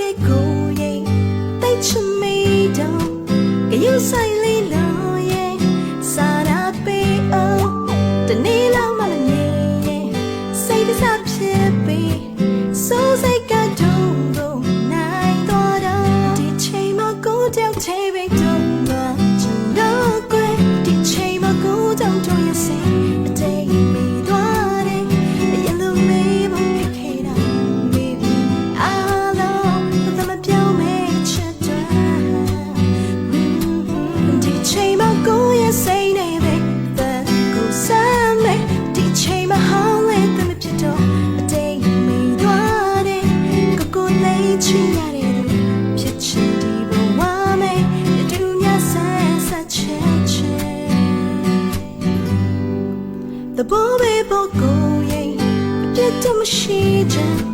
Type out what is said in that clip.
တဲ့ကိုရင်တိတ်ချမေးတော့ကယူဆိုင်လေးလို့ရဲ့စာရာပေးအောင်တနေ့လောက်မှမနေရင်စိတ်တစားဖြစ်ပြီးစိုးစိတ်ကတော့နိုင်တော့ဒီချိန်မှာကိုကြောက်ချေပဲတော့ချင်တော့ကွယ်ဒီချိန်မှာကိုကြောက်တော့ရစေအတိတ်မေးသွားတယ်အရင်လိုမေးဖို့ခက်ခဲတာ baby အားလုံးသမမပြောင်းမဲချက်တော့ဒီချိန်မှာကိုရစိတ်နေပဲကိုစမ်းမယ်ဒီချိန်မှာဟောင်းလေသမဖြစ်တော့အတိတ်မေးသွားတယ်ကိုလေးချင်ရတယ်ဖြစ်ချင်ဒီဘဝမေးတူညဆန်းဆက်ချင်ချင်The boy boy go yeah အပြစ်တော့မရှိချင်